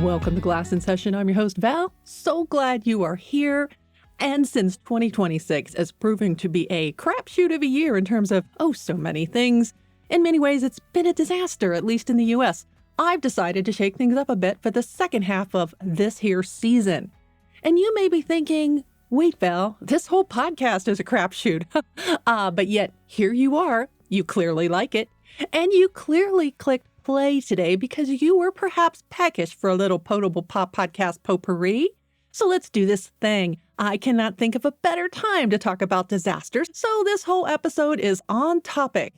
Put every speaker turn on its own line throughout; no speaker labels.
Welcome to Glass in Session. I'm your host, Val. So glad you are here. And since 2026 is proving to be a crapshoot of a year in terms of, so many things, in many ways it's been a disaster, at least in the U.S., I've decided to shake things up a bit for the second half of this here season. And you may be thinking, wait, Val, this whole podcast is a crapshoot. But yet, here you are. You clearly like it. And you clearly clicked play today because you were perhaps peckish for a little potable pop podcast potpourri. So let's do this thing. I cannot think of a better time to talk about disasters, so this whole episode is on topic.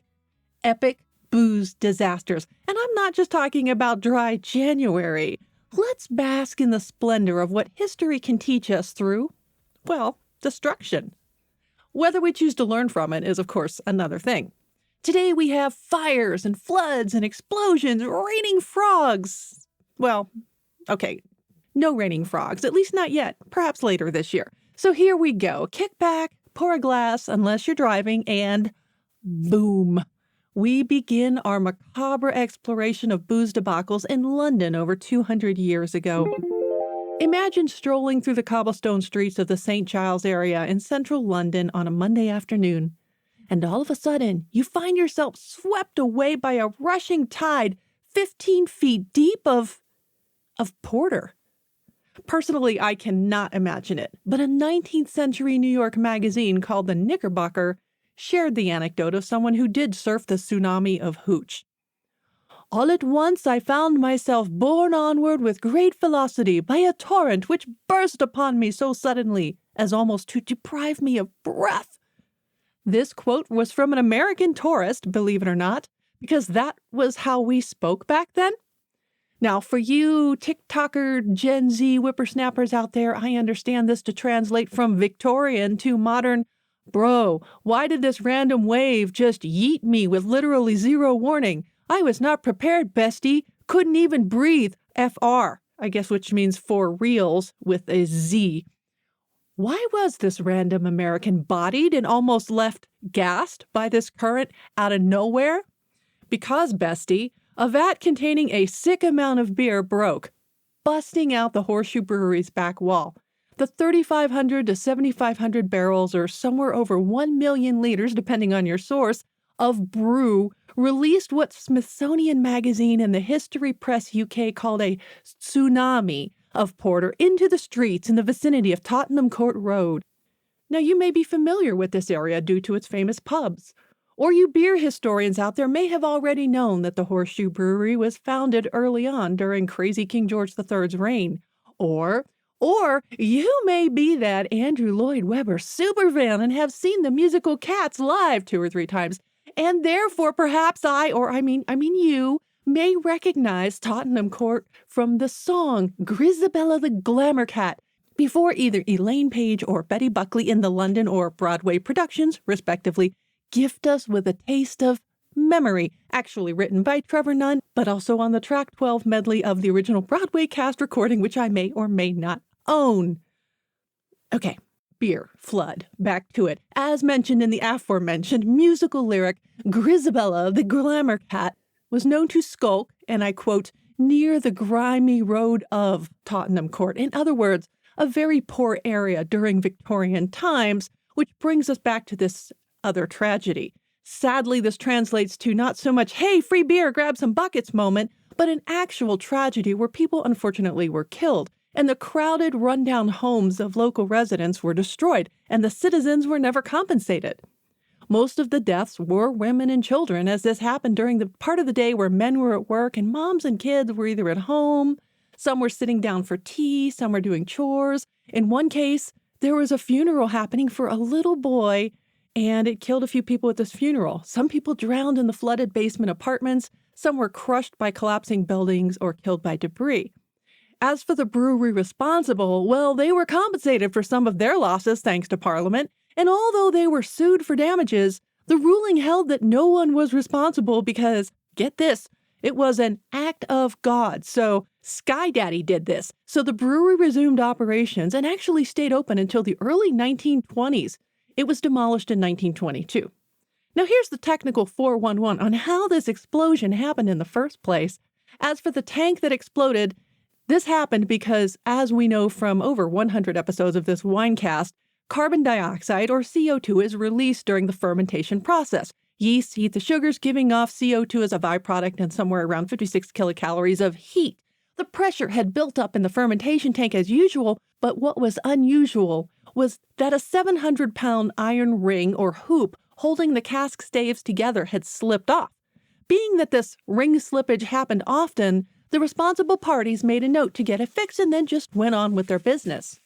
Epic booze disasters. And I'm not just talking about dry January. Let's bask in the splendor of what history can teach us through, destruction. Whether we choose to learn from it is, of course, another thing. Today we have fires and floods and explosions, raining frogs. No raining frogs, at least not yet, perhaps later this year. So here we go. Kick back, pour a glass, unless you're driving, and boom. We begin our macabre exploration of booze debacles in London over 200 years ago. Imagine strolling through the cobblestone streets of the St. Giles area in central London on a Monday afternoon. And all of a sudden, you find yourself swept away by a rushing tide 15 feet deep of porter. Personally, I cannot imagine it, but a 19th century New York magazine called the Knickerbocker shared the anecdote of someone who did surf the tsunami of hooch. All at once I found myself borne onward with great velocity by a torrent which burst upon me so suddenly as almost to deprive me of breath. This quote was from an American tourist, believe it or not, because that was how we spoke back then. Now, for you TikToker Gen Z whippersnappers out there, I understand this to translate from Victorian to modern. Bro, why did this random wave just yeet me with literally zero warning? I was not prepared, bestie. Couldn't even breathe. FR, I guess, which means for reals with a Z. Why was this random American bodied and almost left gassed by this current out of nowhere? Because, bestie, a vat containing a sick amount of beer broke, busting out the Horseshoe Brewery's back wall. The 3,500 to 7,500 barrels, or somewhere over 1 million liters, depending on your source, of brew released what Smithsonian Magazine and the History Press UK called a tsunami of porter into the streets in the vicinity of Tottenham Court Road. Now, you may be familiar with this area due to its famous pubs. Or you beer historians out there may have already known that the Horseshoe Brewery was founded early on during crazy King George III's reign. Or you may be that Andrew Lloyd Webber superfan and have seen the musical Cats live 2 or 3 times. And therefore, perhaps you may recognize Tottenham Court from the song Grizabella the Glamour Cat, before either Elaine Page or Betty Buckley in the London or Broadway productions, respectively, gift us with a taste of memory, actually written by Trevor Nunn, but also on the track 12 medley of the original Broadway cast recording, which I may or may not own. Okay. Beer, flood, back to it. As mentioned in the aforementioned musical lyric, Grizabella, the Glamour Cat, was known to skulk, and I quote, near the grimy road of Tottenham Court. In other words, a very poor area during Victorian times, which brings us back to this other tragedy. Sadly, this translates to not so much, hey, free beer, grab some buckets moment, but an actual tragedy where people unfortunately were killed. And the crowded, rundown homes of local residents were destroyed, and the citizens were never compensated. Most of the deaths were women and children, as this happened during the part of the day where men were at work and moms and kids were either at home, some were sitting down for tea, some were doing chores. In one case, there was a funeral happening for a little boy, and it killed a few people at this funeral. Some people drowned in the flooded basement apartments, some were crushed by collapsing buildings or killed by debris. As for the brewery responsible, they were compensated for some of their losses thanks to Parliament, and although they were sued for damages, the ruling held that no one was responsible because, get this, it was an act of God. So Sky Daddy did this. So the brewery resumed operations and actually stayed open until the early 1920s. It was demolished in 1922. Now here's the technical 411 on how this explosion happened in the first place. As for the tank that exploded, This happened because, as we know from over 100 episodes of this winecast, carbon dioxide, or CO2, is released during the fermentation process. Yeast heat the sugars, giving off CO2 as a byproduct and somewhere around 56 kilocalories of heat. The pressure had built up in the fermentation tank as usual, but what was unusual was that a 700-pound iron ring or hoop holding the cask staves together had slipped off. Being that this ring slippage happened often, the responsible parties made a note to get it fixed and then just went on with their business.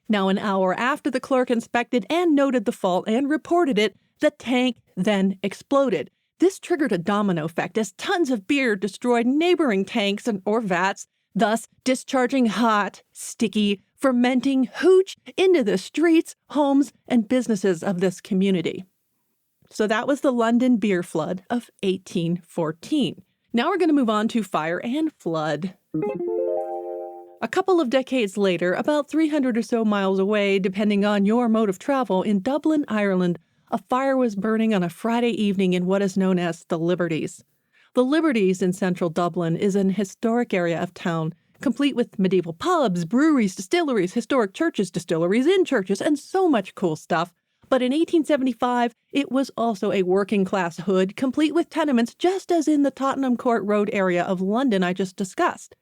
Now, an hour after the clerk inspected and noted the fault and reported it, the tank then exploded. This triggered a domino effect as tons of beer destroyed neighboring tanks or vats, thus discharging hot, sticky, fermenting hooch into the streets, homes, and businesses of this community. So that was the London beer flood of 1814. Now we're going to move on to fire and flood. A couple of decades later, about 300 or so miles away, depending on your mode of travel, in Dublin, Ireland, a fire was burning on a Friday evening in what is known as the Liberties. The Liberties in central Dublin is an historic area of town, complete with medieval pubs, breweries, distilleries, historic churches, distilleries in churches, and so much cool stuff. But in 1875, it was also a working-class hood, complete with tenements, just as in the Tottenham Court Road area of London I just discussed.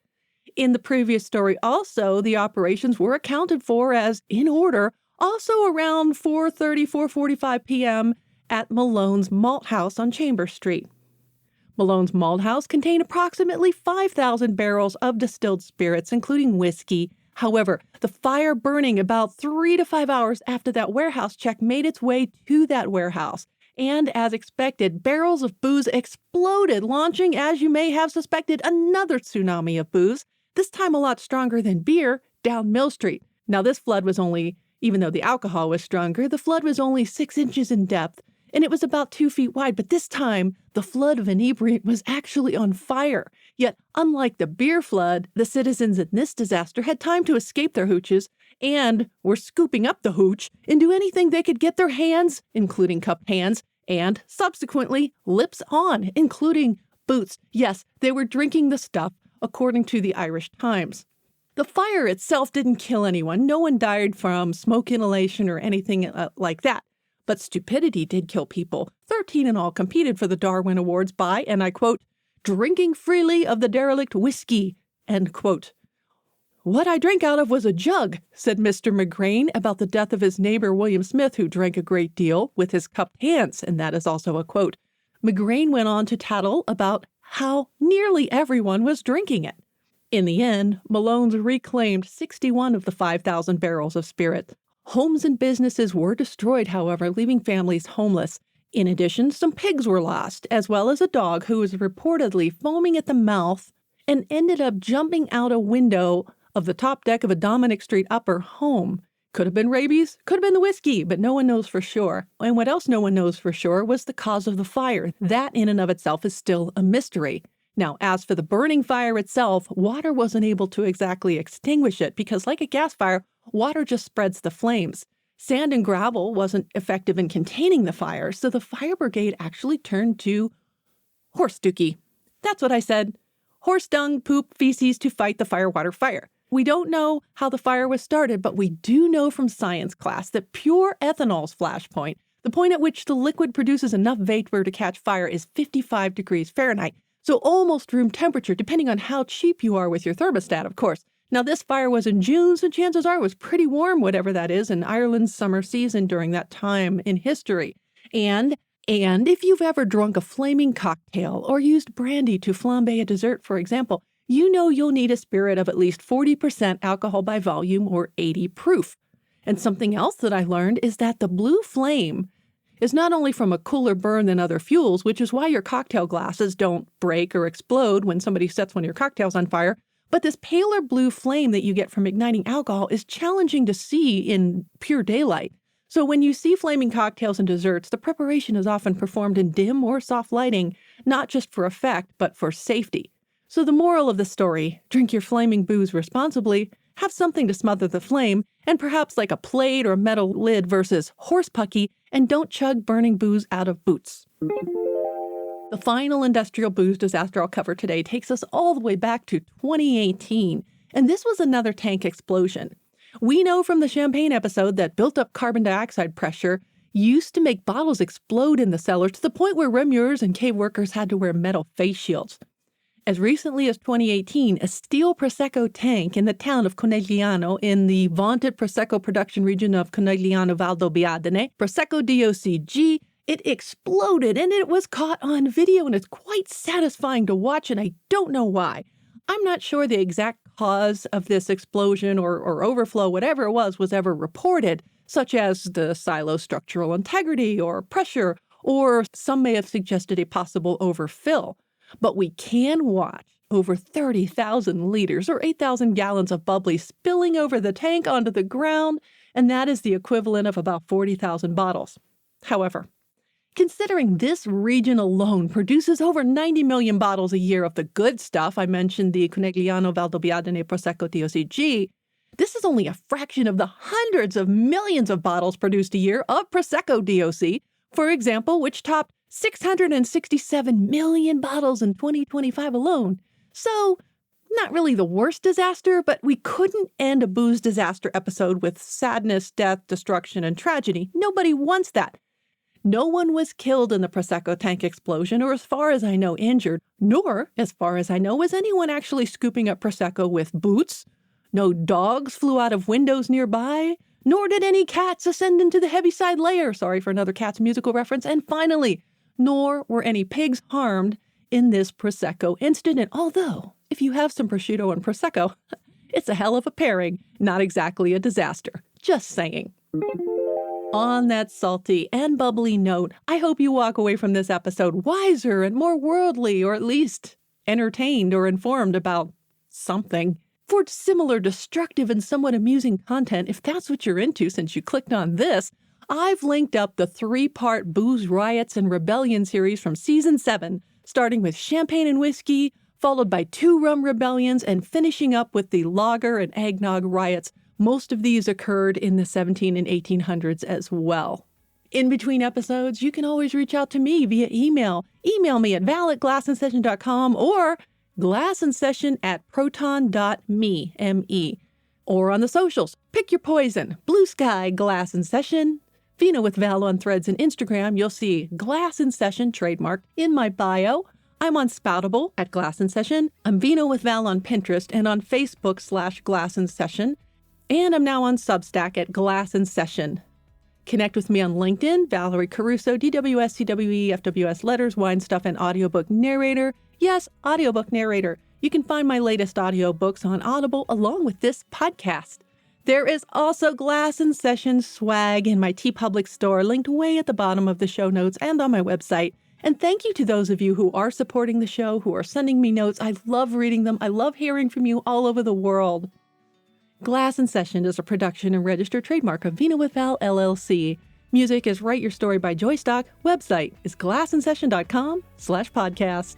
In the previous story also, the operations were accounted for as in order, also around 4:30, 4:45 p.m. at Malone's Malt House on Chambers Street. Malone's Malt House contained approximately 5,000 barrels of distilled spirits, including whiskey. However, the fire burning about 3 to 5 hours after that warehouse check made its way to that warehouse. And as expected, barrels of booze exploded, launching, as you may have suspected, another tsunami of booze, this time a lot stronger than beer, down Mill Street. Now, this flood was only, even though the alcohol was stronger, the flood was only 6 inches in depth, and it was about 2 feet wide. But this time, the flood of inebriate was actually on fire. Yet, unlike the beer flood, the citizens in this disaster had time to escape their hooches and were scooping up the hooch into anything they could get their hands, including cupped hands, and subsequently lips on, including boots. Yes, they were drinking the stuff, according to the Irish Times. The fire itself didn't kill anyone. No one died from smoke inhalation or anything like that. But stupidity did kill people. 13 in all competed for the Darwin Awards by, and I quote, drinking freely of the derelict whiskey, end quote. What I drank out of was a jug, said Mr. McGrain about the death of his neighbor William Smith, who drank a great deal with his cupped hands, and that is also a quote. McGrain went on to tattle about how nearly everyone was drinking it. In the end, Malone's reclaimed 61 of the 5,000 barrels of spirit. Homes and businesses were destroyed, however, leaving families homeless. In addition, some pigs were lost, as well as a dog who was reportedly foaming at the mouth and ended up jumping out a window of the top deck of a Dominic Street upper home. Could have been rabies, could have been the whiskey, but no one knows for sure. And what else no one knows for sure was the cause of the fire. That in and of itself is still a mystery. Now, as for the burning fire itself, water wasn't able to exactly extinguish it because, like a gas fire, water just spreads the flames. Sand and gravel wasn't effective in containing the fire, so the fire brigade actually turned to horse dookie. That's what I said. Horse dung, poop, feces to fight the firewater fire. We don't know how the fire was started, but we do know from science class that pure ethanol's flash point, the point at which the liquid produces enough vapor to catch fire, is 55 degrees Fahrenheit. So almost room temperature, depending on how cheap you are with your thermostat, of course. Now, this fire was in June, so chances are it was pretty warm, whatever that is, in Ireland's summer season during that time in history. And if you've ever drunk a flaming cocktail or used brandy to flambe a dessert, for example, you know you'll need a spirit of at least 40% alcohol by volume or 80 proof. And something else that I learned is that the blue flame is not only from a cooler burn than other fuels, which is why your cocktail glasses don't break or explode when somebody sets one of your cocktails on fire, but this paler blue flame that you get from igniting alcohol is challenging to see in pure daylight. So when you see flaming cocktails and desserts, the preparation is often performed in dim or soft lighting, not just for effect, but for safety. So the moral of the story, drink your flaming booze responsibly, have something to smother the flame, and perhaps like a plate or metal lid versus horse pucky, and don't chug burning booze out of boots. The final industrial booze disaster I'll cover today takes us all the way back to 2018. And this was another tank explosion. We know from the champagne episode that built-up carbon dioxide pressure used to make bottles explode in the cellar to the point where remuers and cave workers had to wear metal face shields. As recently as 2018, a steel Prosecco tank in the town of Conegliano in the vaunted Prosecco production region of Conegliano Valdobbiadene, Prosecco DOCG, it exploded and it was caught on video, and it's quite satisfying to watch, and I don't know why. I'm not sure the exact cause of this explosion or overflow, whatever it was ever reported, such as the silo's structural integrity or pressure, or some may have suggested a possible overfill. But we can watch over 30,000 liters or 8,000 gallons of bubbly spilling over the tank onto the ground, and that is the equivalent of about 40,000 bottles. However, considering this region alone produces over 90 million bottles a year of the good stuff, I mentioned the Conegliano Valdobbiadene Prosecco DOCG, this is only a fraction of the hundreds of millions of bottles produced a year of Prosecco DOC, for example, which topped 667 million bottles in 2025 alone. So, not really the worst disaster, but we couldn't end a booze disaster episode with sadness, death, destruction, and tragedy. Nobody wants that. No one was killed in the Prosecco tank explosion, or as far as I know, injured, nor, as far as I know, was anyone actually scooping up Prosecco with boots. No dogs flew out of windows nearby, nor did any cats ascend into the Heaviside layer. Sorry for another Cats musical reference. And finally, nor were any pigs harmed in this Prosecco incident, although if you have some prosciutto and Prosecco, it's a hell of a pairing, not exactly a disaster. Just saying. On that salty and bubbly note, I hope you walk away from this episode wiser and more worldly, or at least entertained or informed about something. For similar destructive and somewhat amusing content, if that's what you're into since you clicked on this, I've linked up the 3-part Booze, Riots, and Rebellion series from Season 7, starting with Champagne and Whiskey, followed by 2 Rum Rebellions, and finishing up with the Lager and Eggnog Riots. Most of these occurred in the 17 and 1800s as well. In between episodes, you can always reach out to me via email. Email me at val@glassandsession.com or glassandsession@proton.me, M-E. Or on the socials, pick your poison. Blue Sky, Glass and Session. Vino With Val on Threads and Instagram. You'll see Glass and Session trademark in my bio. I'm on Spoutable at Glass and Session. I'm Vino With Val on Pinterest and on Facebook /Glass and Session. And I'm now on Substack at Glass and Session. Connect with me on LinkedIn, Valerie Caruso, DWS, CWE, FWS Letters, Wine Stuff, and Audiobook Narrator. Yes, audiobook narrator. You can find my latest audiobooks on Audible along with this podcast. There is also Glass and Session swag in my TeePublic store, linked way at the bottom of the show notes and on my website. And thank you to those of you who are supporting the show, who are sending me notes. I love reading them. I love hearing from you all over the world. Glass and Session is a production and registered trademark of Vino With Val, LLC. Music is Write Your Story by Joystock. Website is glassandsession.com/podcast.